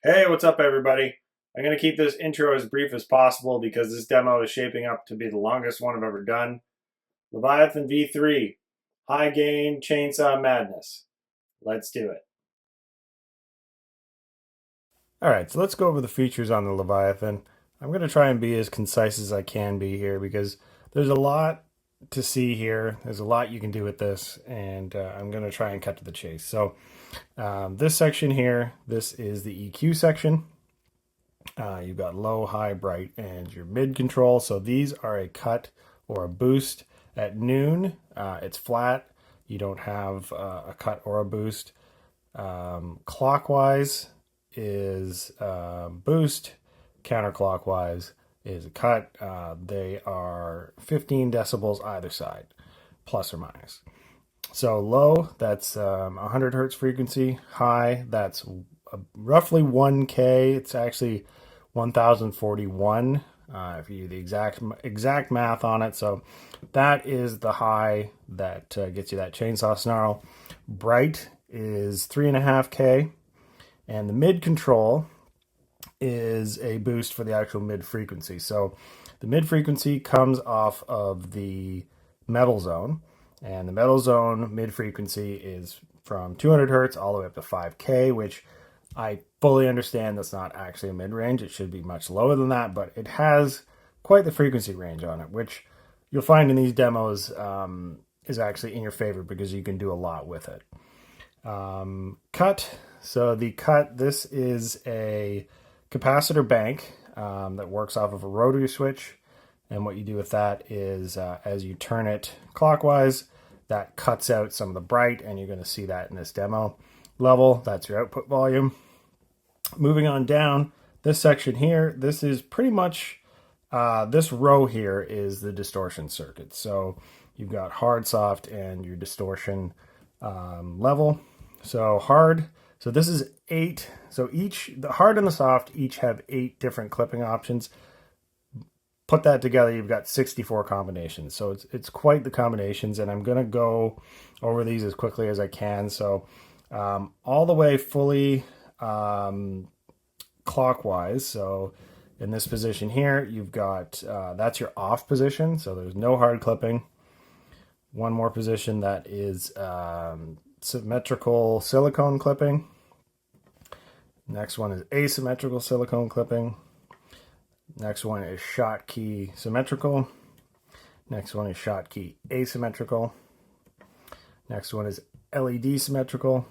Hey, what's up everybody? I'm going to keep this intro as brief as possible because this demo is shaping up to be the longest one I've ever done. Leviathan V3, high gain chainsaw madness. Let's do it. Alright, so let's go over the features on the Leviathan. I'm going to try and be as concise as I can be here because there's a lot to see here. There's a lot you can do with this, and I'm going to try and cut to the chase. So this section here, this is the EQ section. You've got low, high, bright, and your mid control. So these are a cut or a boost. At noon, it's flat. You don't have a cut or a boost. Clockwise is boost. Counterclockwise is a cut. They are 15 decibels either side, plus or minus. So low, that's 100 hertz frequency. High, that's roughly 1K. It's actually 1041 if you do the exact math on it. So that is the high that gets you that chainsaw snarl. Bright is 3.5K, and the mid control is a boost for the actual mid frequency. So the mid frequency comes off of the metal zone, and the metal zone mid frequency is from 200 hertz all the way up to 5K, which I fully understand that's not actually a mid-range. It should be much lower than that, but it has quite the frequency range on it, which you'll find in these demos is actually in your favor because you can do a lot with it. Cut. So the cut, this is a capacitor bank that works off of a rotary switch. And what you do with that is as you turn it clockwise, that cuts out some of the bright, and you're going to see that in this demo level. That's your output volume. Moving on down, this section here, this is pretty much, this row here is the distortion circuit. So you've got hard, soft, and your distortion level. So hard, so this is 8. So the hard and the soft each have 8 different clipping options. Put that together, you've got 64 combinations. So it's quite the combinations, and I'm going to go over these as quickly as I can. So all the way fully clockwise. So in this position here, you've got, that's your off position. So there's no hard clipping. One more position that is symmetrical silicone clipping. Next one is asymmetrical silicone clipping. Next one is Schottky symmetrical. Next one is Schottky asymmetrical. Next one is LED symmetrical.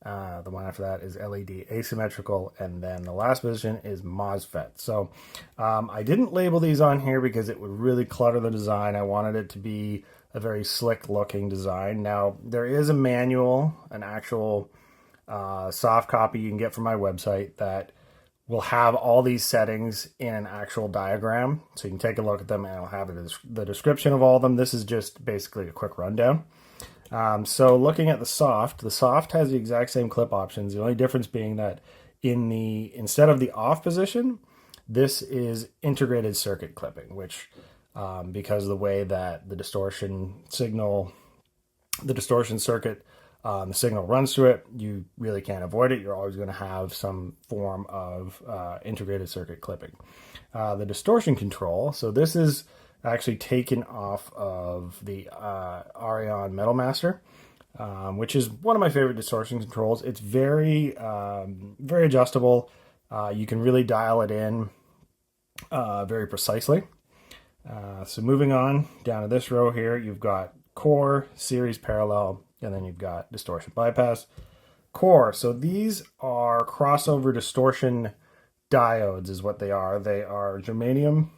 The one after that is LED asymmetrical, and then the last position is MOSFET. So I didn't label these on here because it would really clutter the design. I wanted it to be a very slick looking design. Now there is a manual, an actual soft copy you can get from my website that will have all these settings in an actual diagram. So you can take a look at them, and I'll have the description of all of them. This is just basically a quick rundown. So looking at the soft has the exact same clip options. The only difference being that instead of the off position, this is integrated circuit clipping, which because of the way that the distortion circuit, the signal runs through it, you really can't avoid it. You're always going to have some form of integrated circuit clipping. The distortion control, so this is actually taken off of the Arion Metal Master, which is one of my favorite distortion controls. It's very adjustable. You can really dial it in very precisely. So moving on down to this row here, you've got core, series, parallel, and then you've got distortion bypass. Core, so these are crossover distortion diodes is what they are. They are germanium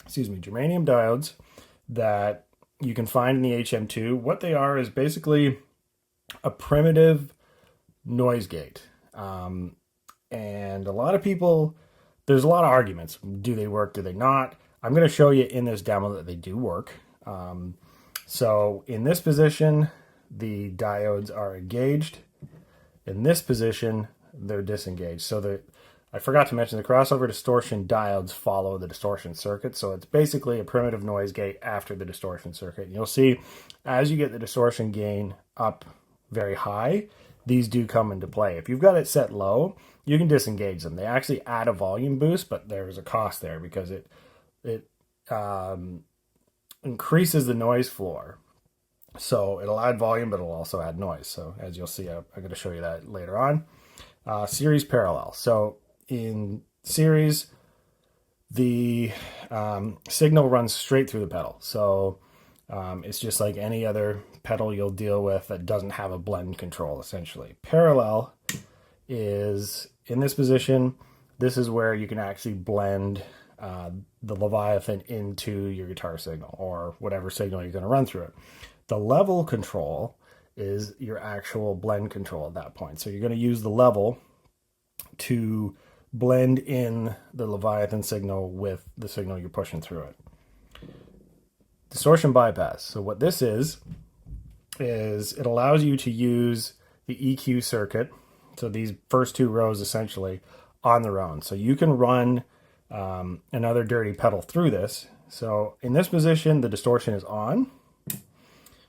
diodes that you can find in the HM2. What they are is basically a primitive noise gate. And a lot of people, there's a lot of arguments. Do they work? Do they not? I'm going to show you in this demo that they do work. So in this position, the diodes are engaged. In this position, they're disengaged. So I forgot to mention the crossover distortion diodes follow the distortion circuit. So it's basically a primitive noise gate after the distortion circuit. And you'll see as you get the distortion gain up very high, these do come into play. If you've got it set low, you can disengage them. They actually add a volume boost, but there's a cost there because it increases the noise floor. So it'll add volume, but it'll also add noise. So as you'll see, I'm going to show you that later on. Series parallel. So in series, the signal runs straight through the pedal. So it's just like any other pedal you'll deal with that doesn't have a blend control, essentially. Parallel is in this position. This is where you can actually blend the Leviathan into your guitar signal or whatever signal you're going to run through it. The level control is your actual blend control at that point. So you're going to use the level to blend in the Leviathan signal with the signal you're pushing through it. Distortion bypass. So what this is it allows you to use the EQ circuit, so these first two rows essentially, on their own. So you can run another dirty pedal through this. So in this position, the distortion is on.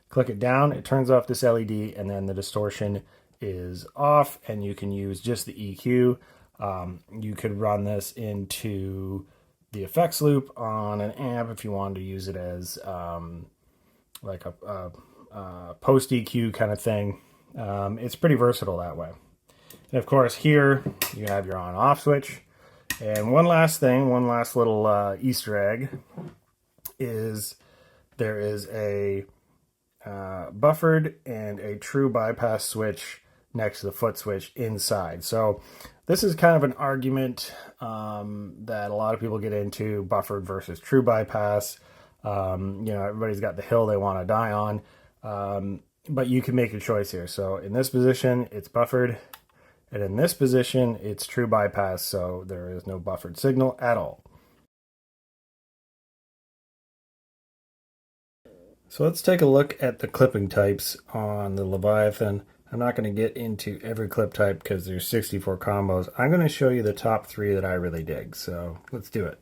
Click it down, it turns off this LED, and then the distortion is off, and you can use just the EQ. You could run this into the effects loop on an amp if you wanted to use it as like a post EQ kind of thing. It's pretty versatile that way. And of course here you have your on off switch. And one last thing, one last little Easter egg is there is a buffered and a true bypass switch next to the foot switch inside. So this is kind of an argument that a lot of people get into, buffered versus true bypass. Everybody's got the hill they want to die on, but you can make a choice here. So in this position, it's buffered, and in this position, it's true bypass, so there is no buffered signal at all. So let's take a look at the clipping types on the Leviathan. I'm not going to get into every clip type because there's 64 combos. I'm going to show you the top 3 that I really dig, so let's do it.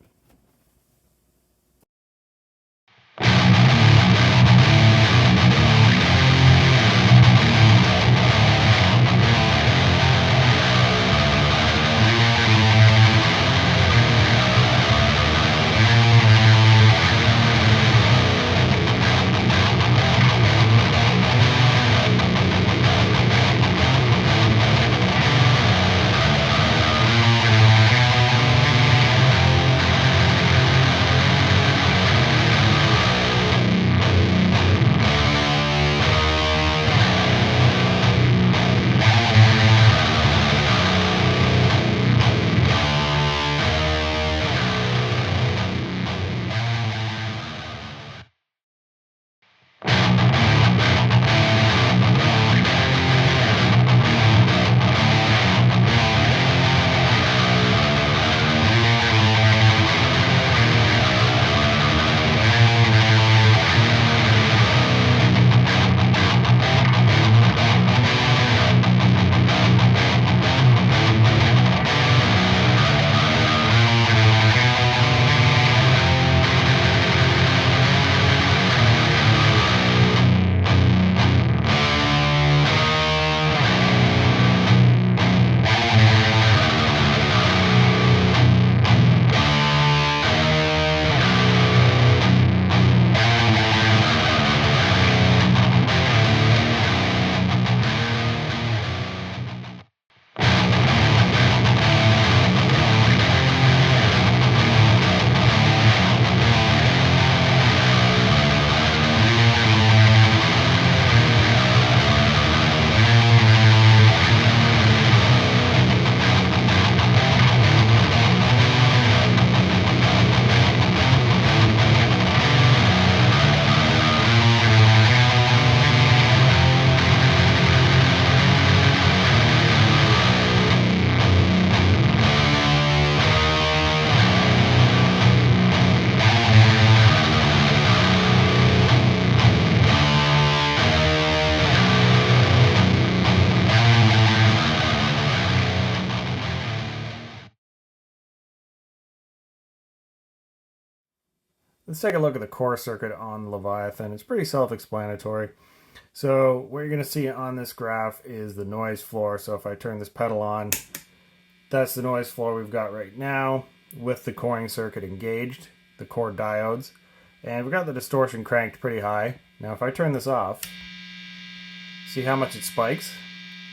Let's take a look at the core circuit on Leviathan. It's pretty self-explanatory. So what you're going to see on this graph is the noise floor. So if I turn this pedal on, that's the noise floor we've got right now with the coring circuit engaged, the core diodes. And we've got the distortion cranked pretty high. Now if I turn this off, see how much it spikes?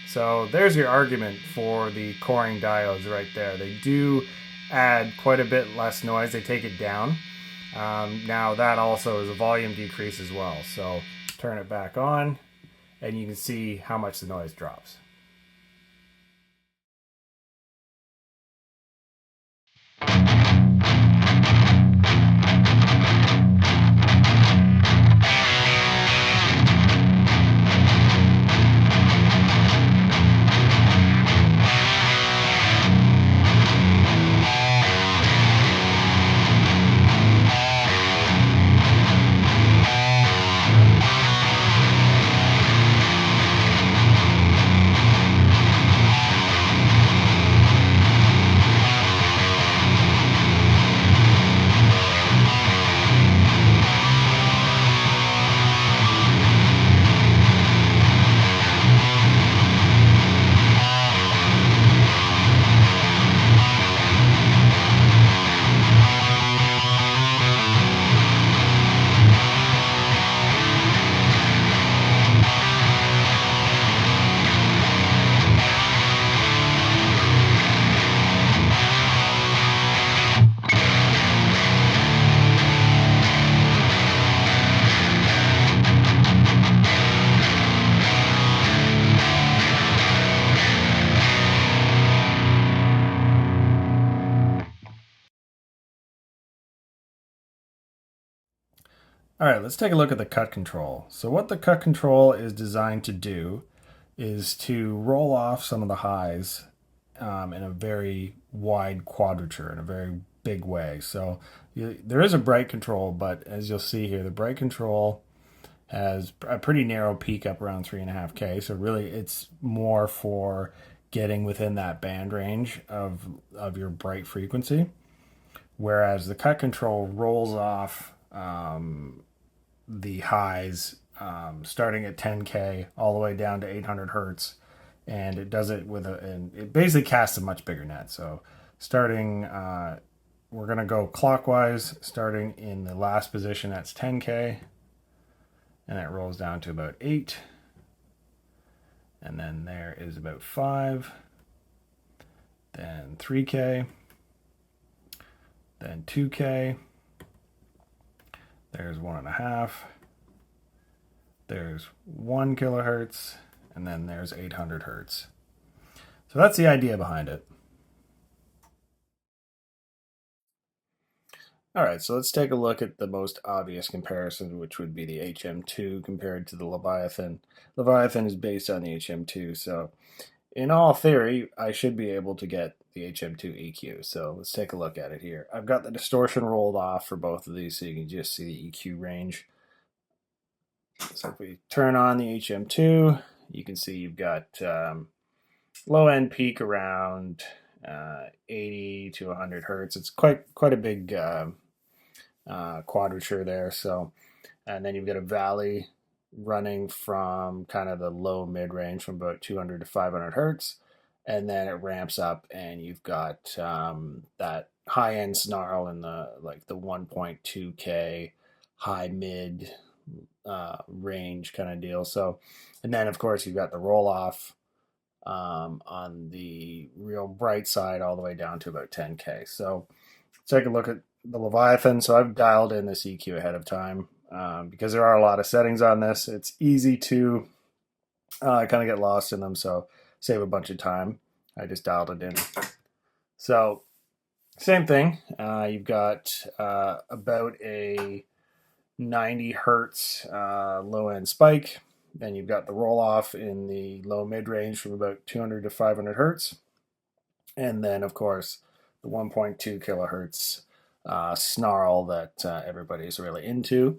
So there's your argument for the coring diodes right there. They do add quite a bit less noise. They take it down. Now that also is a volume decrease as well. So turn it back on and you can see how much the noise drops. All right, let's take a look at the cut control. So what the cut control is designed to do is to roll off some of the highs in a very wide quadrature, in a very big way. So there is a bright control, but as you'll see here, the bright control has a pretty narrow peak up around 3.5K. So really it's more for getting within that band range of your bright frequency. Whereas the cut control rolls off the highs starting at 10K all the way down to 800 hertz, and it does it and it basically casts a much bigger net. So starting, we're gonna go clockwise, starting in the last position, that's 10K, and it rolls down to about 8, and then there is about 5, then 3K, then 2K. There's 1.5. There's 1 kilohertz, and then there's 800 hertz. So that's the idea behind it. All right, so let's take a look at the most obvious comparison, which would be the HM2 compared to the Leviathan. Leviathan is based on the HM2, so in all theory, I should be able to get the HM2 EQ. So let's take a look at it here. I've got the distortion rolled off for both of these, so you can just see the EQ range. So if we turn on the HM2, you can see you've got low end peak around 80 to 100 hertz. It's quite a big quadrature there. So, and then you've got a valley running from kind of the low mid range from about 200 to 500 hertz, and then it ramps up, and you've got that high end snarl in the 1.2K high mid range kind of deal. So, and then of course you've got the roll off on the real bright side all the way down to about 10K. So let's take a look at the Leviathan. So I've dialed in this EQ ahead of time because there are a lot of settings on this. It's easy to kind of get lost in them, so save a bunch of time. I just dialed it in. So same thing. You've got about a 90 hertz low end spike. Then you've got the roll off in the low mid range from about 200 to 500 hertz. And then, of course, the 1.2 kilohertz snarl that everybody's really into.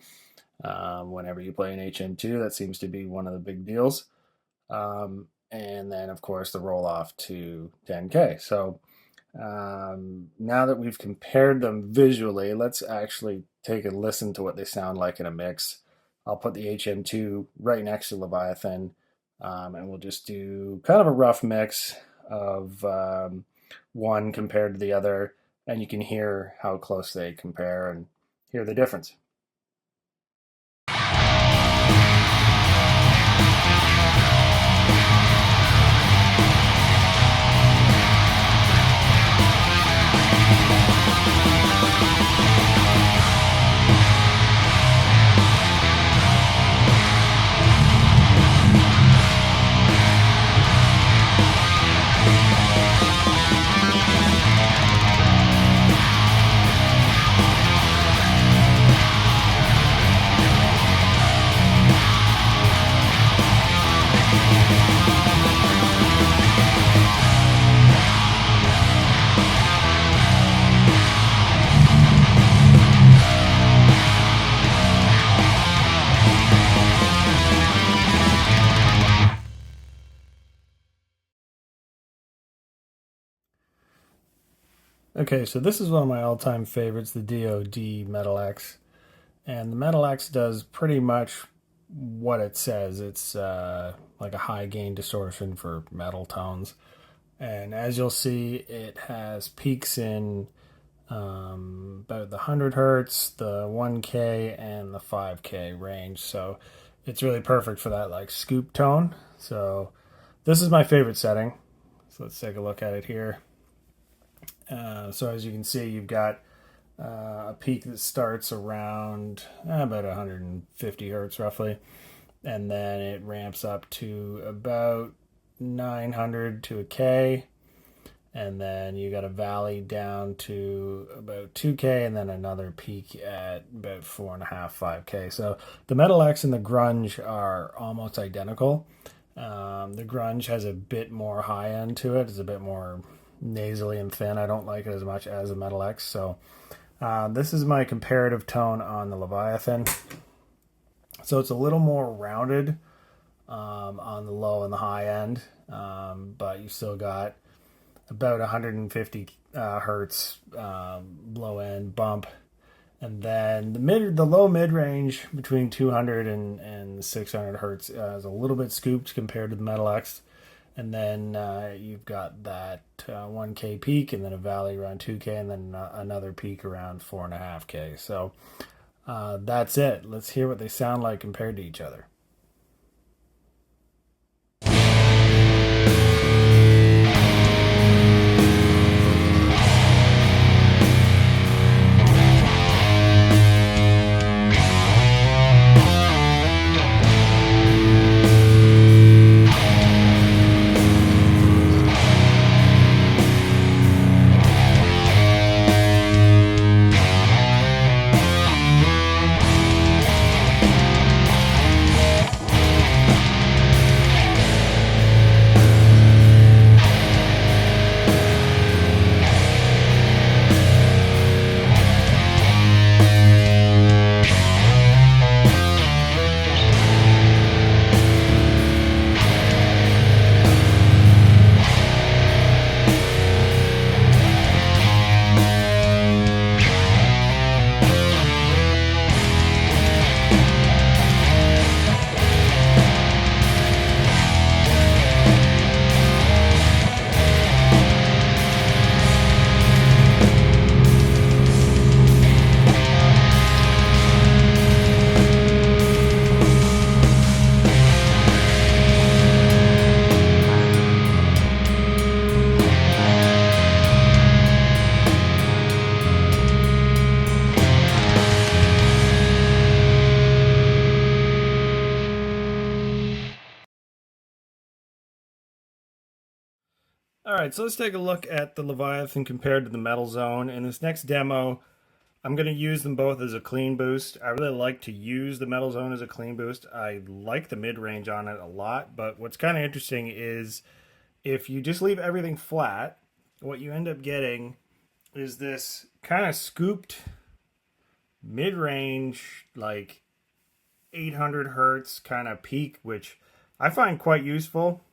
Whenever you play an HM2, that seems to be one of the big deals. And then, of course, the roll off to 10K. So now that we've compared them visually, let's actually take a listen to what they sound like in a mix. I'll put the HM2 right next to Leviathan, and we'll just do kind of a rough mix of one compared to the other, and you can hear how close they compare and hear the difference. Okay, so this is one of my all-time favorites, the DoD Metal X. And the Metal X does pretty much what it says. It's like a high gain distortion for metal tones. And as you'll see, it has peaks in about the 100 hertz, the 1K, and the 5K range. So it's really perfect for that like scoop tone. So this is my favorite setting. So let's take a look at it here. So as you can see, you've got a peak that starts around about 150 hertz roughly, and then it ramps up to about 900 to a K, and then you got a valley down to about 2K, and then another peak at about 4.5, 5K. So the Metal X and the Grunge are almost identical. The Grunge has a bit more high end to it. It's a bit more nasally and thin. I don't like it as much as the Metal X. So this is my comparative tone on the Leviathan. So it's a little more rounded on the low and the high end, but you still got about 150 hertz low end bump, and then the low mid range between 200 and 600 hertz is a little bit scooped compared to the Metal X. And then you've got that 1K peak, and then a valley around 2K, and then another peak around 4.5K. So that's it. Let's hear what they sound like compared to each other. All right, so let's take a look at the Leviathan compared to the Metal Zone. In this next demo, I'm going to use them both as a clean boost. I really like to use the Metal Zone as a clean boost. I like the mid-range on it a lot, but what's kind of interesting is if you just leave everything flat, what you end up getting is this kind of scooped mid-range, like 800 hertz kind of peak, which I find quite useful.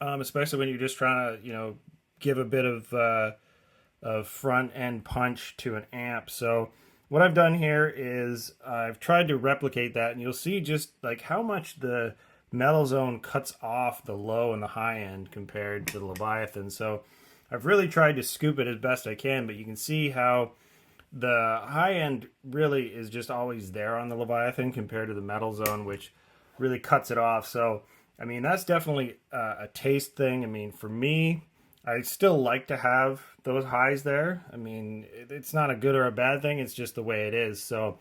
Especially when you're just trying to, give a bit of front end punch to an amp. So what I've done here is I've tried to replicate that, and you'll see just like how much the metal zone cuts off the low and the high end compared to the Leviathan. So I've really tried to scoop it as best I can, but you can see how the high end really is just always there on the Leviathan compared to the metal zone, which really cuts it off. So, I mean, that's definitely a taste thing. I mean, for me, I still like to have those highs there. I mean, it's not a good or a bad thing. It's just the way it is. So,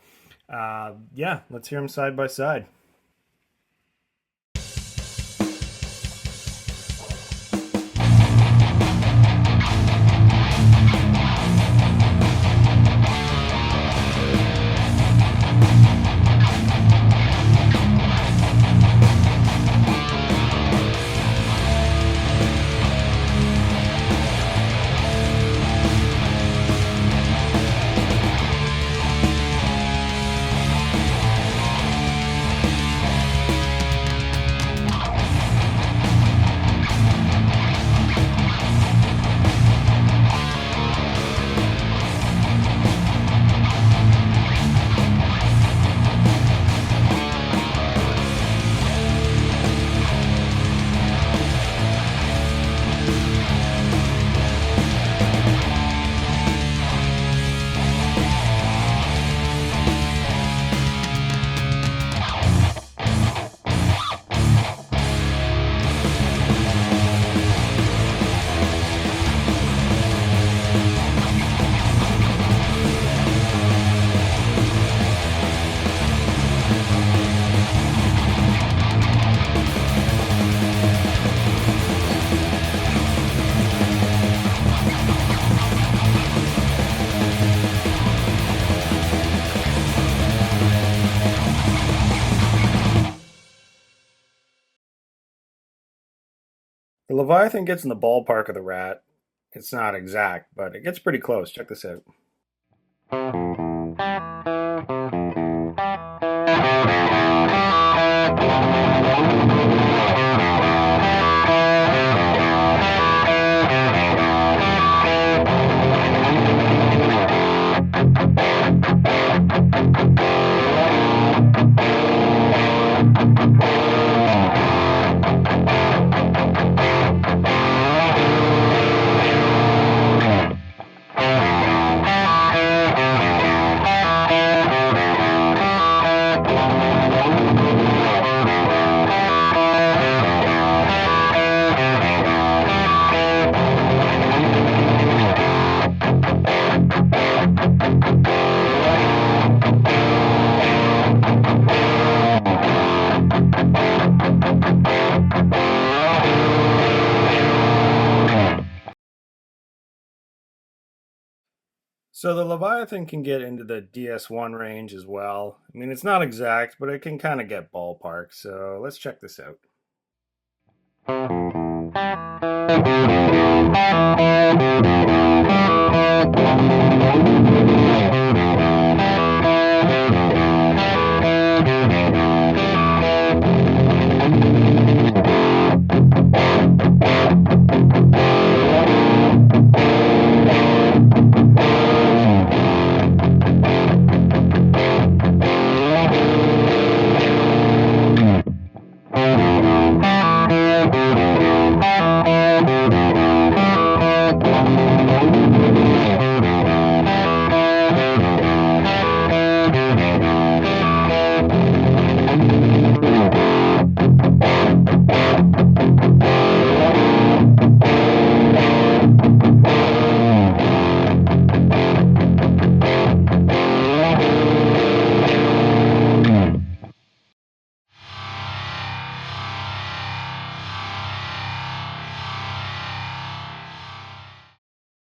yeah, let's hear them side by side. The Leviathan gets in the ballpark of the Rat. It's not exact, but it gets pretty close. Check this out. So the Leviathan can get into the DS1 range as well. I mean, it's not exact, but it can kind of get ballpark. So let's check this out.